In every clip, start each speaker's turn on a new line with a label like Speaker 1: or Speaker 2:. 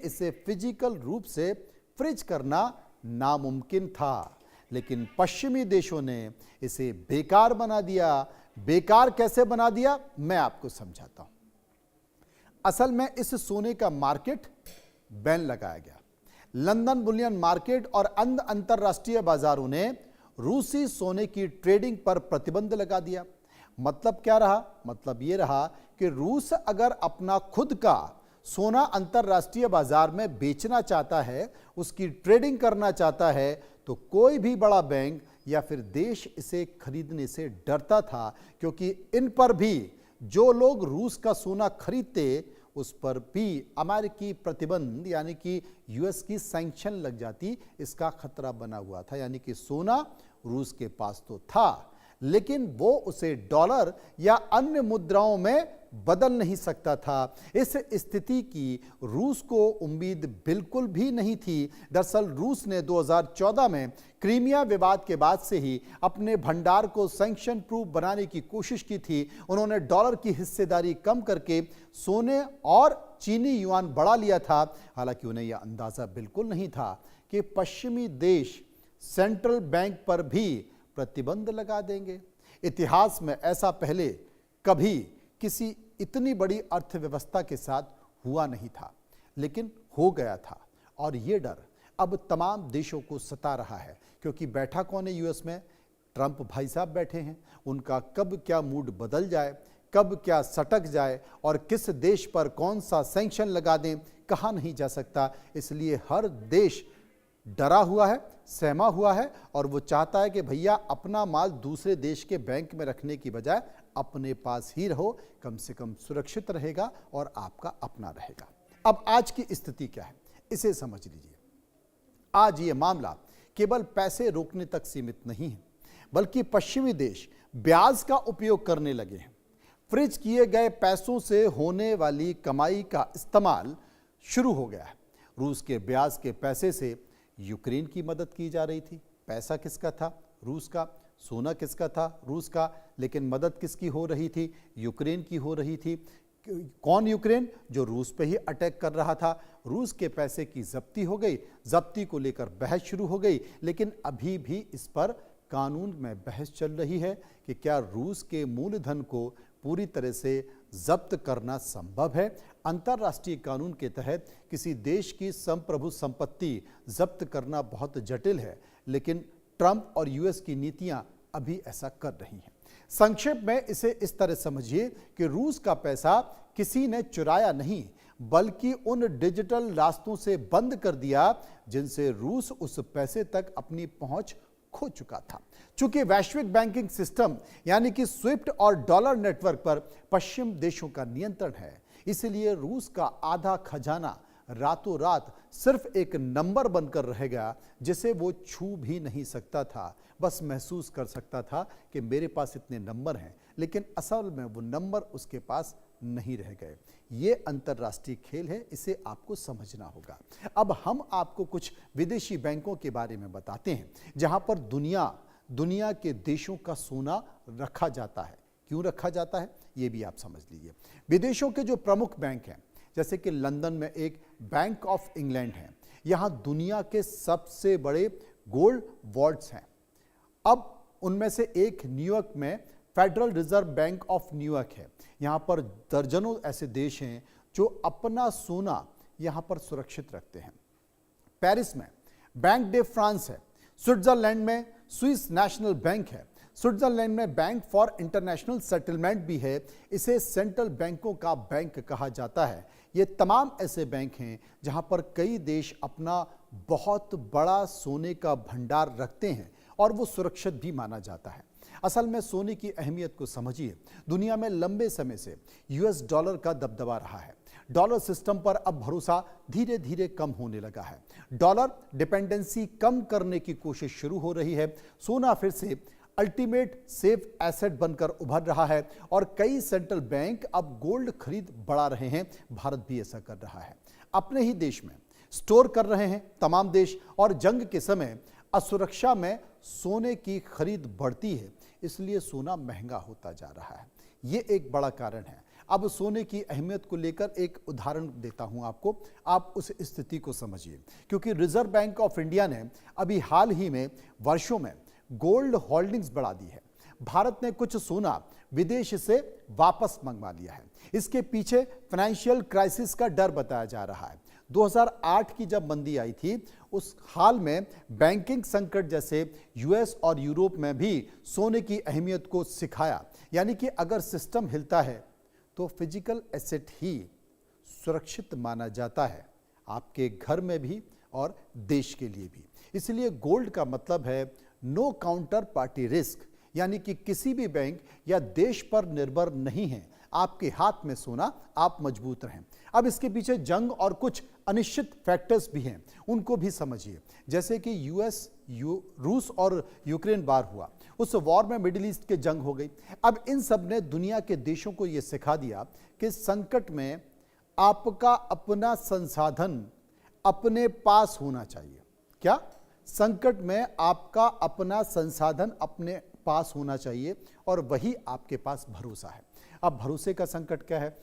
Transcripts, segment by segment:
Speaker 1: इसे फिजिकल रूप से फ्रीज करना नामुमकिन था, लेकिन पश्चिमी देशों ने इसे बेकार बना दिया। बेकार कैसे बना दिया, मैं आपको समझाता हूं। असल में इस सोने का मार्केट बैन लगाया गया। लंदन बुलियन मार्केट और अन्य अंतरराष्ट्रीय बाजारों ने रूसी सोने की ट्रेडिंग पर प्रतिबंध लगा दिया। मतलब क्या रहा? मतलब यह रहा कि रूस अगर अपना खुद का सोना अंतरराष्ट्रीय बाजार में बेचना चाहता है, उसकी ट्रेडिंग करना चाहता है, तो कोई भी बड़ा बैंक या फिर देश इसे खरीदने से डरता था, क्योंकि इन पर भी जो लोग रूस का सोना खरीदते उस पर भी अमेरिकी प्रतिबंध यानी कि यूएस की सैंक्शन लग जाती, इसका खतरा बना हुआ था। यानी कि सोना रूस के पास तो था, लेकिन वो उसे डॉलर या अन्य मुद्राओं में बदल नहीं सकता था। इस स्थिति की रूस को उम्मीद बिल्कुल भी नहीं थी। दरअसल रूस ने 2014 में क्रीमिया विवाद के बाद से ही अपने भंडार को सैंक्शन प्रूफ बनाने की कोशिश की थी। उन्होंने डॉलर की हिस्सेदारी कम करके सोने और चीनी युआन बढ़ा लिया था। हालांकि उन्हें यह अंदाजा बिल्कुल नहीं था कि पश्चिमी देश सेंट्रल बैंक पर भी प्रतिबंध लगा देंगे। इतिहास में ऐसा पहले कभी किसी इतनी बड़ी अर्थव्यवस्था के साथ हुआ नहीं था, लेकिन हो गया था। और ये डर अब तमाम देशों को सता रहा है, क्योंकि बैठा कौन है यूएस में? ट्रंप भाई साहब बैठे हैं। उनका कब क्या मूड बदल जाए, कब क्या सटक जाए और किस देश पर कौन सा सैंक्शन लगा दें, कहा नहीं जा सकता। इसलिए हर देश डरा हुआ है, सहमा हुआ है, और वो चाहता है कि भैया अपना माल दूसरे देश के बैंक में रखने की बजाय अपने पास ही रहो, कम से कम सुरक्षित रहेगा और आपका अपना रहेगा। अब आज की स्थिति क्या है, इसे समझ लीजिए। आज ये मामला केवल पैसे रोकने तक सीमित नहीं है, बल्कि पश्चिमी देश ब्याज का उपयोग करने लगे हैं। फ्रीज किए गए पैसों से होने वाली कमाई का इस्तेमाल शुरू हो गया है। रूस के ब्याज के पैसे से यूक्रेन की मदद की जा रही थी। पैसा किसका था? रूस का। सोना किसका था? रूस का। लेकिन मदद किसकी हो रही थी? यूक्रेन की हो रही थी। कौन यूक्रेन? जो रूस पे ही अटैक कर रहा था। रूस के पैसे की जब्ती हो गई। जब्ती को लेकर बहस शुरू हो गई, लेकिन अभी भी इस पर कानून में बहस चल रही है कि क्या रूस के मूलधन को पूरी तरह से जब्त करना संभव है। अंतर्राष्ट्रीय कानून के तहत किसी देश की संप्रभु संपत्ति जब्त करना बहुत जटिल है, लेकिन ट्रंप और यूएस की नीतियां अभी ऐसा कर रही हैं। संक्षेप में इसे इस तरह समझिए कि रूस का पैसा किसी ने चुराया नहीं, बल्कि उन डिजिटल रास्तों से बंद कर दिया जिनसे रूस उस पैसे तक अपनी पहुंच खो चुका था। चूंकि वैश्विक बैंकिंग सिस्टम यानी कि स्विफ्ट और डॉलर नेटवर्क पर पश्चिम देशों का नियंत्रण है, इसलिए रूस का आधा खजाना रातों रात सिर्फ एक नंबर बनकर रहेगा जिसे वो छू भी नहीं सकता था। बस महसूस कर सकता था कि मेरे पास इतने नंबर हैं, लेकिन असल में वो नंबर उसके पास नहीं रह गए। ये अंतर्राष्ट्रीय खेल है, इसे आपको समझना होगा। अब हम आपको कुछ विदेशी बैंकों के बारे में बताते हैं जहां पर दुनिया के देशों का सोना रखा जाता है। क्यों रखा जाता है ये भी आप समझ लीजिए। विदेशों के जो प्रमुख बैंक हैं, जैसे कि लंदन में एक बैंक ऑफ इंग्लैंड है, यहां दुनिया के सबसे बड़े गोल्ड वॉल्ट्स हैं। अब उनमें से एक न्यूयॉर्क में federal reserve bank of New York है। यहाँ पर दर्जनों ऐसे देश हैं जो अपना सोना यहाँ पर सुरक्षित रखते हैं। पेरिस में बैंक डे फ्रांस है। स्विट्जरलैंड में स्विस नेशनल बैंक है। स्विट्जरलैंड में बैंक फॉर इंटरनेशनल सेटलमेंट भी है। इसे सेंट्रल बैंकों का बैंक कहा जाता है। ये तमाम ऐसे बैंक हैं जहां पर कई देश अपना बहुत बड़ा सोने का भंडार रखते हैं और वो सुरक्षित भी माना जाता है। असल में सोने की अहमियत को समझिए। दुनिया में लंबे समय से यूएस डॉलर का दबदबा रहा है। डॉलर सिस्टम पर अब भरोसा धीरे धीरे कम होने लगा है। डॉलर डिपेंडेंसी कम करने की कोशिश शुरू हो रही है। सोना फिर से अल्टीमेट सेफ एसेट बनकर उभर रहा है और कई सेंट्रल बैंक अब गोल्ड खरीद बढ़ा रहे हैं। भारत भी ऐसा कर रहा है। अपने ही देश में स्टोर कर रहे हैं तमाम देश, और जंग के समय असुरक्षा में सोने की खरीद बढ़ती है, इसलिए सोना महंगा होता जा रहा है। ये एक बड़ा कारण है। अब सोने की अहमियत को लेकर एक उदाहरण देता हूं आपको, आप उस स्थिति को समझिए। क्योंकि रिजर्व बैंक ऑफ इंडिया ने अभी हाल ही में वर्षों में गोल्ड होल्डिंग्स बढ़ा दी है। भारत ने कुछ सोना विदेश से वापस मंगवा लिया है। इसके पीछे फाइनेंशियल क्राइसिस का डर बताया जा रहा है। 2008 की जब मंदी आई थी, उस हाल में बैंकिंग संकट जैसे यूएस और यूरोप में भी सोने की अहमियत को सिखाया। यानी कि अगर सिस्टम हिलता है तो फिजिकल एसेट ही सुरक्षित माना जाता है, आपके घर में भी और देश के लिए भी। इसलिए गोल्ड का मतलब है नो काउंटर पार्टी रिस्क, यानी कि किसी भी बैंक या देश पर निर्भर नहीं है। आपके हाथ में सोना, आप मजबूत रहें। अब इसके पीछे जंग और कुछ अनिश्चित फैक्टर्स भी हैं, उनको भी समझिए। जैसे कि रूस और यूक्रेन वार हुआ, उस वॉर में मिडिल ईस्ट के जंग हो गई। अब इन सब ने दुनिया के देशों को यह सिखा दिया कि संकट में आपका अपना संसाधन अपने पास होना चाहिए। क्या? संकट में आपका अपना संसाधन अपने पास होना चाहिए और वही आपके पास भरोसा है। अब भरोसे का संकट क्या है?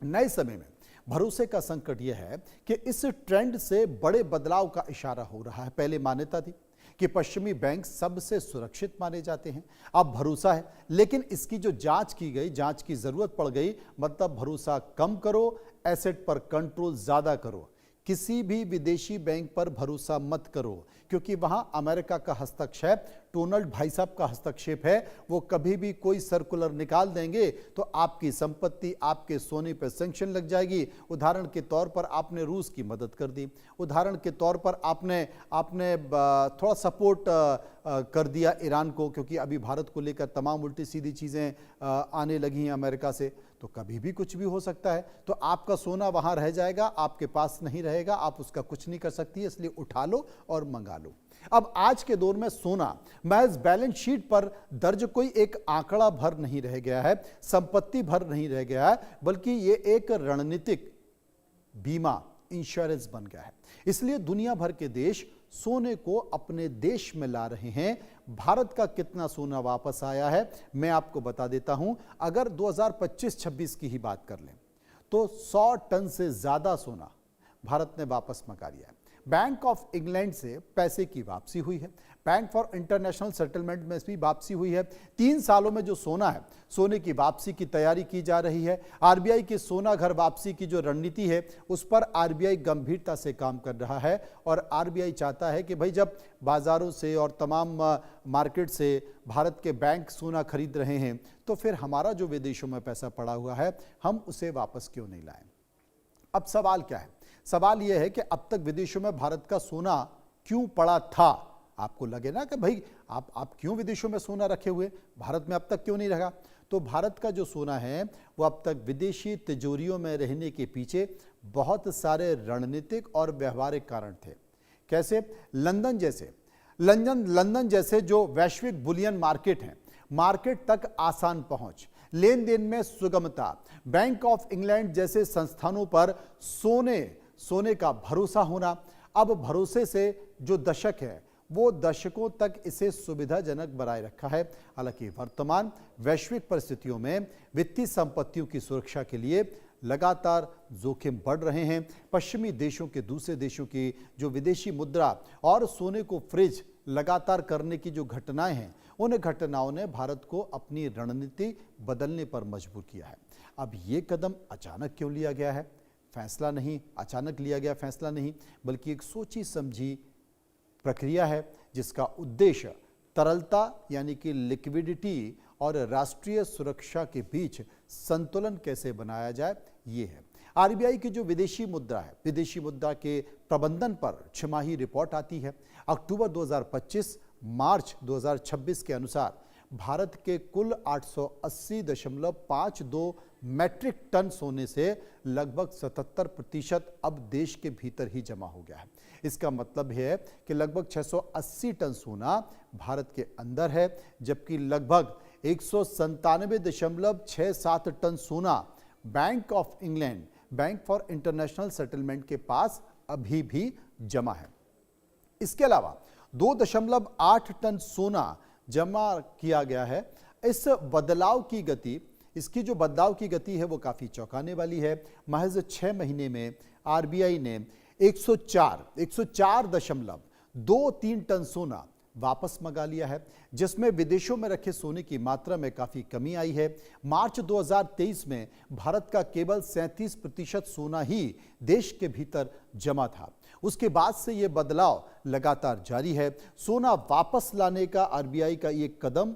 Speaker 1: नए समय में भरोसे का संकट यह है कि इस ट्रेंड से बड़े बदलाव का इशारा हो रहा है। पहले मान्यता थी कि पश्चिमी बैंक सबसे सुरक्षित माने जाते हैं, अब भरोसा है, लेकिन इसकी जो जांच की गई, जांच की जरूरत पड़ गई। मतलब भरोसा कम करो, एसेट पर कंट्रोल ज्यादा करो। किसी भी विदेशी बैंक पर भरोसा मत करो, क्योंकि वहां अमेरिका का हस्तक्षेप, डोनाल्ड भाई साहब का हस्तक्षेप है। वो कभी भी कोई सर्कुलर निकाल देंगे तो आपकी संपत्ति, आपके सोने पर सैंक्शन लग जाएगी। उदाहरण के तौर पर आपने रूस की मदद कर दी, उदाहरण के तौर पर आपने थोड़ा सपोर्ट कर दिया ईरान को, क्योंकि अभी भारत को लेकर तमाम उल्टी सीधी चीज़ें आने लगी हैं अमेरिका से, तो कभी भी कुछ भी हो सकता है। तो आपका सोना वहां रह जाएगा, आपके पास नहीं रहेगा, आप उसका कुछ नहीं कर सकती, इसलिए उठा लो और मंगा लो। अब आज के दौर में सोना महज बैलेंस शीट पर दर्ज कोई एक आंकड़ा भर नहीं रह गया है, संपत्ति भर नहीं रह गया है, बल्कि ये एक रणनीतिक बीमा, इंश्योरेंस बन गया है। इसलिए दुनिया भर के देश सोने को अपने देश में ला रहे हैं। भारत का कितना सोना वापस आया है मैं आपको बता देता हूं। अगर 2025-26 की ही बात कर लें तो 100 टन से ज्यादा सोना भारत ने वापस मंगा लिया है। बैंक ऑफ इंग्लैंड से पैसे की वापसी हुई है, बैंक फॉर इंटरनेशनल सेटलमेंट में भी वापसी हुई है। 3 सालों में जो सोना है, सोने की वापसी की तैयारी की जा रही है। आरबीआई की सोना घर वापसी की जो रणनीति है, उस पर आरबीआई गंभीरता से काम कर रहा है। और आरबीआई चाहता है कि भाई जब बाजारों से और तमाम मार्केट से भारत के बैंक सोना खरीद रहे हैं, तो फिर हमारा जो विदेशों में पैसा पड़ा हुआ है, हम उसे वापस क्यों नहीं लाएं। अब सवाल क्या है? सवाल यह है कि अब तक विदेशों में भारत का सोना क्यों पड़ा था? आपको लगे ना कि भाई आप क्यों विदेशों में सोना रखे हुए, भारत में अब तक क्यों नहीं रहा? तो भारत का जो सोना है वो अब तक विदेशी तिजोरियों में रहने के पीछे बहुत सारे रणनीतिक और व्यवहारिक कारण थे। कैसे? लंदन जैसे जो वैश्विक बुलियन मार्केट हैं, मार्केट तक आसान पहुंच, लेन देन में सुगमता, बैंक ऑफ इंग्लैंड जैसे संस्थानों पर सोने का भरोसा होना। अब भरोसे से जो दशक है वो दशकों तक इसे सुविधाजनक बनाए रखा है। हालांकि वर्तमान वैश्विक परिस्थितियों में वित्तीय संपत्तियों की सुरक्षा के लिए लगातार जोखिम बढ़ रहे हैं। पश्चिमी देशों के दूसरे देशों की जो विदेशी मुद्रा और सोने को फ्रीज लगातार करने की जो घटनाएं हैं, उन घटनाओं ने भारत को अपनी रणनीति बदलने पर मजबूर किया है। अब ये कदम अचानक क्यों लिया गया है? फैसला नहीं, अचानक लिया गया फैसला नहीं, बल्कि एक सोची समझी प्रक्रिया है जिसका उद्देश्य तरलता यानी कि लिक्विडिटी और राष्ट्रीय सुरक्षा के बीच संतुलन कैसे बनाया जाए, ये है। आरबीआई की जो विदेशी मुद्रा है, विदेशी मुद्रा के प्रबंधन पर छमाही रिपोर्ट आती है। अक्टूबर 2025 मार्च 2026 के अनुसार भारत के कुल 880.52 मैट्रिक टन सोने से लगभग 77% अब देश के भीतर ही जमा हो गया है। इसका मतलब है कि लगभग 680 टन सोना भारत के अंदर है, जबकि लगभग 197.67 टन सोना bank of England, bank for international settlement के पास अभी भी जमा है। इसके अलावा 2.8 टन सोना जमा किया गया है। इस बदलाव की गति इसकी जो बदलाव की गति है वो काफ़ी चौंकाने वाली है। महज 6 महीने में आरबीआई ने 104.23 टन सोना वापस मंगा लिया है, जिसमें विदेशों में रखे सोने की मात्रा में काफ़ी कमी आई है। मार्च 2023 में भारत का केवल 37% सोना ही देश के भीतर जमा था। उसके बाद से ये बदलाव लगातार जारी है। सोना वापस लाने का आरबीआई का ये कदम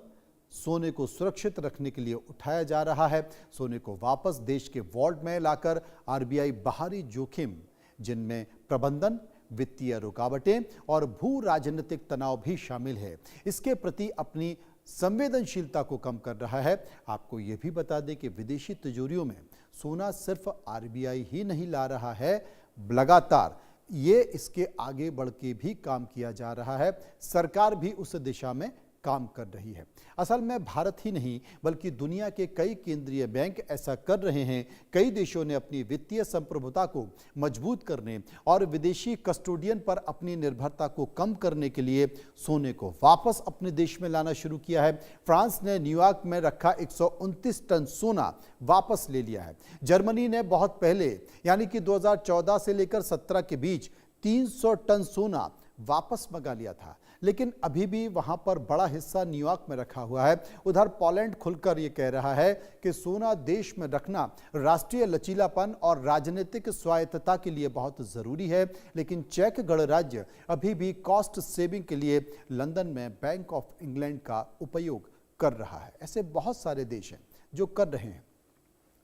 Speaker 1: सोने को सुरक्षित रखने के लिए उठाया जा रहा है। सोने को वापस देश के वॉल्ट में लाकर आरबीआई बाहरी जोखिम, जिनमें प्रबंधन, वित्तीय रुकावटें और भू राजनीतिक तनाव भी शामिल है, इसके प्रति अपनी संवेदनशीलता को कम कर रहा है। आपको यह भी बता दें कि विदेशी तिजोरियों में सोना सिर्फ आरबीआई ही नहीं ला रहा है, लगातार ये इसके आगे बढ़ के भी काम किया जा रहा है। सरकार भी उस दिशा में काम कर रही है। असल में भारत ही नहीं बल्कि दुनिया के कई केंद्रीय बैंक ऐसा कर रहे हैं। कई देशों ने अपनी वित्तीय संप्रभुता को मजबूत करने और विदेशी कस्टोडियन पर अपनी निर्भरता को कम करने के लिए सोने को वापस अपने देश में लाना शुरू किया है। फ्रांस ने न्यूयॉर्क में रखा 129 टन सोना वापस ले लिया है। जर्मनी ने बहुत पहले यानी कि 2014 से लेकर 17 के बीच 300 टन सोना वापस मंगा लिया था, लेकिन अभी भी वहां पर बड़ा हिस्सा न्यूयॉर्क में रखा हुआ है। उधर पोलैंड खुलकर यह कह रहा है कि सोना देश में रखना राष्ट्रीय लचीलापन और राजनीतिक स्वायत्तता के लिए बहुत जरूरी है, लेकिन चेक गणराज्य अभी भी कॉस्ट सेविंग के लिए लंदन में बैंक ऑफ इंग्लैंड का उपयोग कर रहा है। ऐसे बहुत सारे देश हैं जो कर रहे हैं।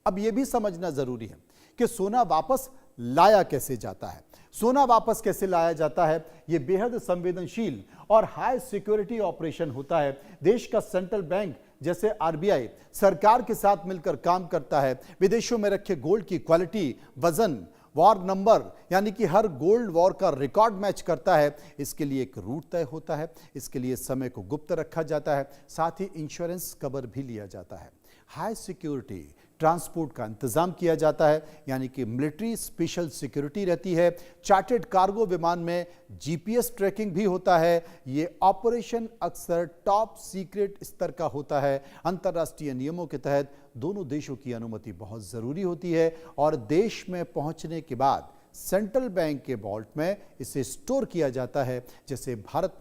Speaker 1: अब यह भी समझना जरूरी है कि सोना वापस लाया कैसे जाता है। सोना वापस कैसे लाया जाता है, यह बेहद संवेदनशील और हाई सिक्योरिटी ऑपरेशन होता है। देश का सेंट्रल बैंक जैसे आरबीआई सरकार के साथ मिलकर काम करता है। विदेशों में रखे गोल्ड की क्वालिटी, वजन, वॉर नंबर यानी कि हर गोल्ड वॉर का रिकॉर्ड मैच करता है। इसके लिए एक रूट तय होता है, इसके लिए समय को गुप्त रखा जाता है, साथ ही इंश्योरेंस कवर भी लिया जाता है। हाई सिक्योरिटी ट्रांसपोर्ट का इंतजाम किया जाता है, यानी कि मिलिट्री स्पेशल सिक्योरिटी रहती है। चार्टर्ड कार्गो विमान में जीपीएस ट्रैकिंग भी होता है। ये ऑपरेशन अक्सर टॉप सीक्रेट स्तर का होता है। अंतर्राष्ट्रीय नियमों के तहत दोनों देशों की अनुमति बहुत जरूरी होती है और देश में पहुंचने के बाद सेंट्रल बैंक के वॉल्ट में इसे स्टोर किया जाता है। जैसे भारत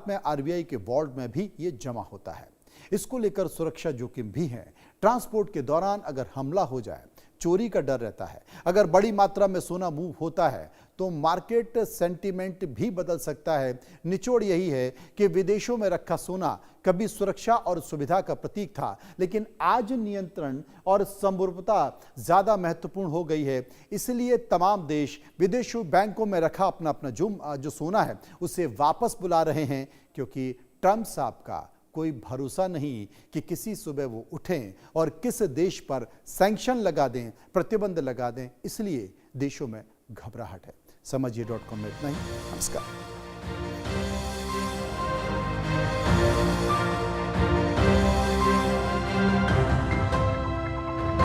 Speaker 1: में आरबीआई के वॉल्ट में भी ये जमा होता है। इसको लेकर सुरक्षा जोखिम भी है। ट्रांसपोर्ट के दौरान अगर हमला हो जाए, चोरी का डर रहता है। अगर बड़ी मात्रा में सोना मूव होता है तो मार्केट सेंटीमेंट भी बदल सकता है। निचोड़ यही है कि विदेशों में रखा सोना कभी सुरक्षा और सुविधा का प्रतीक था, लेकिन आज नियंत्रण और समरूपता ज्यादा महत्वपूर्ण हो गई है। इसलिए तमाम देश विदेशों बैंकों में रखा अपना जो सोना है उसे वापस बुला रहे हैं, क्योंकि ट्रंप साहब का कोई भरोसा नहीं कि किसी सुबह वो उठें और किस देश पर सैंक्शन लगा दें, प्रतिबंध लगा दें। इसलिए देशों में घबराहट है। समझिए.com में इतना ही। नमस्कार।